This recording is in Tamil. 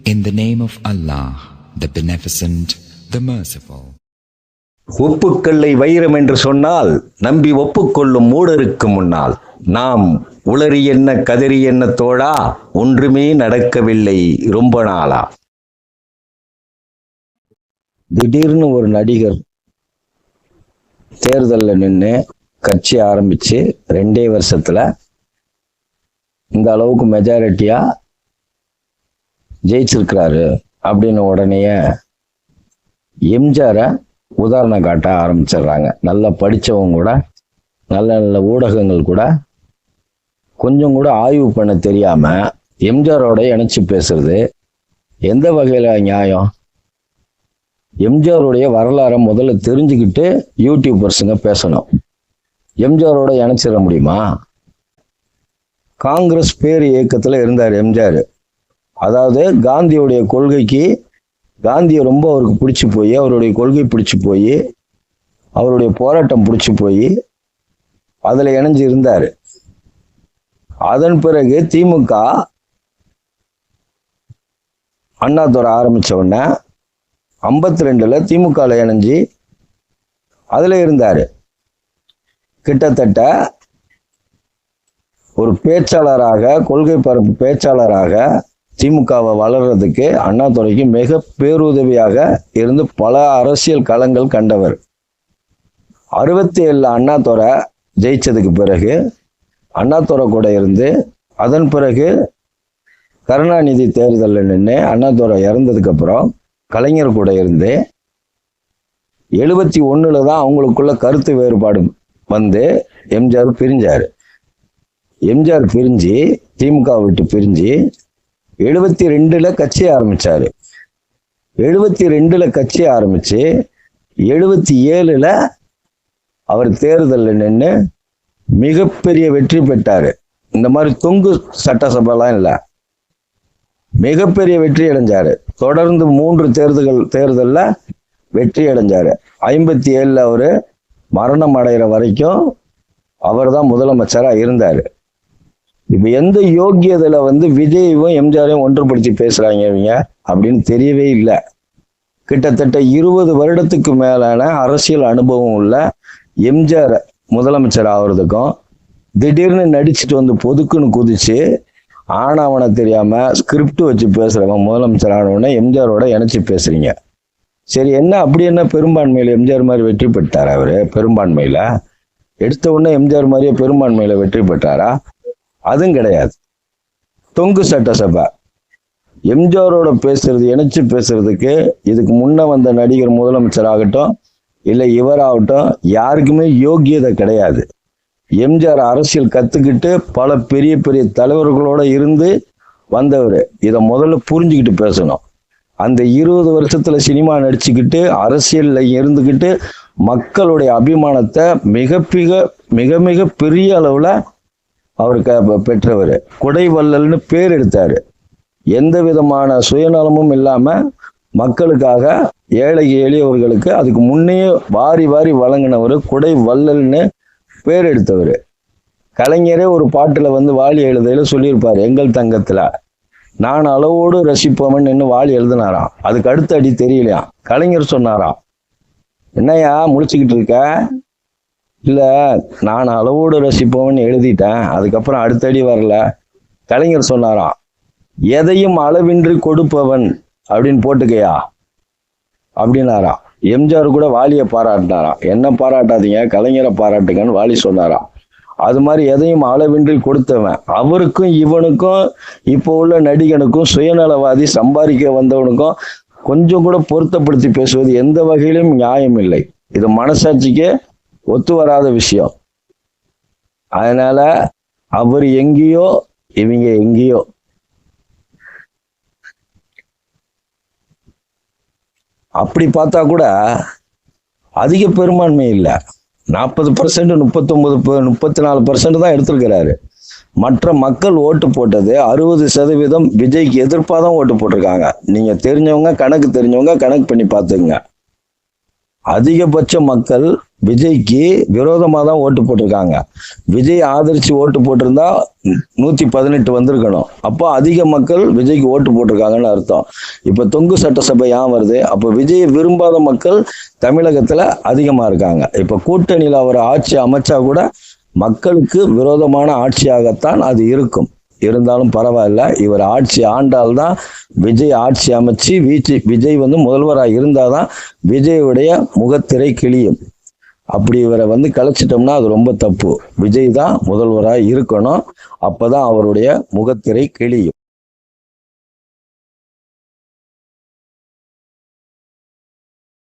In the name of Allah, the Beneficent, the Merciful. உப்புக்கல்லை வைரம் என்று சொன்னால் நம்பி ஒப்புக்கொள்ளும் மூடருக்கு முன்னால் நாம் உளறி என்ன கதறி என்ன தோழா, ஒன்றுமே நடக்கவில்லை ரொம்ப நாளா. திடீர்னு ஒரு நடிகர் தேர்தலில் நின்று கட்சி ஆரம்பிச்சு 2 வருஷத்துல இந்த அளவுக்கு மெஜாரிட்டியா ஜெயிச்சிருக்கிறாரு அப்படின்னு உடனேயே எம்ஜிஆரை உதாரணம் காட்ட ஆரம்பிச்சிடுறாங்க. நல்லா படித்தவங்க கூட, நல்ல நல்ல ஊடகங்கள் கூட கொஞ்சம் கூட ஆய்வு பண்ண தெரியாம எம்ஜிஆரோட இணைச்சு பேசுறது எந்த வகையில நியாயம்? எம்ஜிஆருடைய வரலாறை முதல்ல தெரிஞ்சுக்கிட்டு யூடியூபர்ஸுங்க பேசணும். எம்ஜிஆரோட இணைச்சிட முடியுமா? காங்கிரஸ் பேர் இயக்கத்துல இருந்தார் எம்ஜிஆர். அதாவது காந்தியுடைய கொள்கைக்கு, காந்தியை ரொம்ப அவருக்கு பிடிச்சி போய், அவருடைய கொள்கை பிடிச்சி போய், அவருடைய போராட்டம் பிடிச்சி போய் அதில் இணைஞ்சு இருந்தார். அதன் பிறகு திமுக அண்ணாதுரை ஆரம்பித்த உடனே 52ல் திமுகவில் இணைஞ்சு அதில் இருந்தார். கிட்டத்தட்ட ஒரு பேச்சாளராக, கொள்கை பரப்பு பேச்சாளராக திமுகவை வளர்றதுக்கு அண்ணாதுரைக்கு மிக பேருதவியாக இருந்து பல அரசியல் களங்கள் கண்டவர். 67 அண்ணாதுரை ஜெயிச்சதுக்கு பிறகு அண்ணாதுரை கூட இருந்து, அதன் பிறகு கருணாநிதி தேர்தலில் நின்று அண்ணாதுரை இறந்ததுக்கு அப்புறம் கலைஞர் கூட இருந்து 71ல் தான் அவங்களுக்குள்ள கருத்து வேறுபாடு வந்து எம்ஜிஆர் பிரிஞ்சார். எம்ஜிஆர் பிரிஞ்சு, திமுக விட்டு பிரிஞ்சு 72ல் கட்சி ஆரம்பிச்சாரு. 72ல் கட்சி ஆரம்பிச்சு 77ல் அவர் தேர்தலில் நின்று மிகப்பெரிய வெற்றி பெற்றாரு. இந்த மாதிரி தொங்கு சட்டசபைலாம் இல்லை, மிகப்பெரிய வெற்றி அடைஞ்சாரு. தொடர்ந்து 3 தேர்தலில் வெற்றி அடைஞ்சாரு. 57ல் அவரு மரணம் அடைகிற வரைக்கும் அவர் தான் முதலமைச்சராக இருந்தார். இப்ப எந்த யோக்கியத்துல விஜயையும் எம்ஜிஆரையும் ஒன்றுபடுத்தி பேசுறாங்க இவங்க அப்படின்னு தெரியவே இல்லை. கிட்டத்தட்ட 20 வருடத்துக்கு மேலான அரசியல் அனுபவம் உள்ள எம்ஜிஆர் முதலமைச்சர் ஆகுறதுக்கும் திடீர்னு நடிச்சுட்டு பொதுக்குன்னு குதிச்சு ஆனவனை தெரியாம ஸ்கிரிப்ட் வச்சு பேசுறவன் முதலமைச்சர் ஆனவனை எம்ஜிஆரோட இணைச்சு பேசுறீங்க. சரி, என்ன அப்படி என்ன பெரும்பான்மையில எம்ஜிஆர் மாதிரி வெற்றி பெற்றாரா? அவரு பெரும்பான்மையில எடுத்த உடனே எம்ஜிஆர் மாதிரியே பெரும்பான்மையில வெற்றி பெற்றாரா? அதுவும் கிடையாது. தொங்கு சட்டசபை எம்ஜிஆரோட பேசுறது, இணைச்சு பேசுறதுக்கு இதுக்கு முன்ன வந்த நடிகர் முதலமைச்சர் ஆகட்டும், இல்லை இவராகட்டும், யாருக்குமே யோக்கியதை கிடையாது. எம்ஜிஆர் அரசியல் கத்துக்கிட்டு பல பெரிய பெரிய தலைவர்களோட இருந்து வந்தவர். இதை முதல்ல புரிஞ்சுக்கிட்டு பேசணும். அந்த 20 வருஷத்துல சினிமா நடிச்சுக்கிட்டு அரசியல்ல இருந்துக்கிட்டு மக்களுடைய அபிமானத்தை மிக மிக பெரிய அளவுல அவருக்கு பெற்றவர். கொடைவள்ளல்னு பேர் எடுத்தாரு. எந்த விதமான சுயநலமும் இல்லாம மக்களுக்காக, ஏழை எளியவர்களுக்கு அதுக்கு முன்னையே வாரி வாரி வழங்கினவர், கொடைவள்ளல்னு பேர் எடுத்தவர். கலைஞரே ஒரு பாட்டுல வாலி எழுதையில சொல்லியிருப்பாரு, எங்கள் தங்கத்துல நான் அளவோடு ரசிப்பவன் என்ன வாலி எழுதினாராம். அதுக்கு அடுத்த அடி தெரியலையா, கலைஞர் சொன்னாராம், என்னையா முழிச்சுக்கிட்டு இருக்க? இல்ல, நான் அளவோடு ரசிப்பவன் எழுதிட்டேன், அதுக்கப்புறம் அடுத்தடி வரல. கலைஞர் சொன்னாராம், எதையும் அளவின்றி கொடுப்பவன் அப்படின்னு போட்டுக்கையா அப்படின்னாராம். எம்ஜிஆர் கூட வாலியை பாராட்டினாராம். என்ன பாராட்டாதீங்க, கலைஞரை பாராட்டுங்கன்னு வாலி சொன்னாராம். அது மாதிரி எதையும் அளவின்றி கொடுத்தவன். அவருக்கும் இவனுக்கும், இப்போ உள்ள நடிகனுக்கும், சுயநலவாதி சம்பாதிக்க வந்தவனுக்கும் கொஞ்சம் கூட பொருத்தப்படுத்தி பேசுவது எந்த வகையிலும் நியாயம் இல்லை. இது மனசாட்சிக்கு ஒத்து வராத விஷயம். அதனால அவர் எங்கேயோ, இவங்க எங்கேயோ. அப்படி பார்த்தா கூட அதிக பெரும்பான்மை இல்லை. 40%, 39%, 34% தான் எடுத்திருக்கிறாரு. மற்ற மக்கள் ஓட்டு போட்டது 60% விஜய்க்கு எதிர்ப்பாக தான் ஓட்டு போட்டிருக்காங்க. நீங்க தெரிஞ்சவங்க, கணக்கு தெரிஞ்சவங்க கணக்கு பண்ணி பார்த்துங்க. அதிகபட்ச மக்கள் விஜய்க்கு விரோதமாக தான் ஓட்டு போட்டிருக்காங்க. விஜய் ஆதரிச்சு ஓட்டு போட்டிருந்தா 118 வந்திருக்கணும். அப்போ அதிக மக்கள் விஜய்க்கு ஓட்டு போட்டிருக்காங்கன்னு அர்த்தம். இப்போ தொங்கு சட்டசபை ஏன் வருது? அப்போ விஜயை விரும்பாத மக்கள் தமிழகத்துல அதிகமா இருக்காங்க. இப்போ கூட்டணியில் அவர் ஆட்சி அமைச்சா கூட மக்களுக்கு விரோதமான ஆட்சியாகத்தான் அது இருக்கும். இருந்தாலும் பரவாயில்ல, இவர் ஆட்சி ஆண்டால்தான் விஜய் ஆட்சி அமைச்சு விஜய் முதல்வராக இருந்தாதான் விஜயுடைய முகத்திரை கிழியும். அப்படி இவரை கலைச்சிட்டோம்னா அது ரொம்ப தப்பு. விஜய் தான் முதல்வராக இருக்கணும். அப்பதான் அவருடைய முகத்திரை கிழியும்.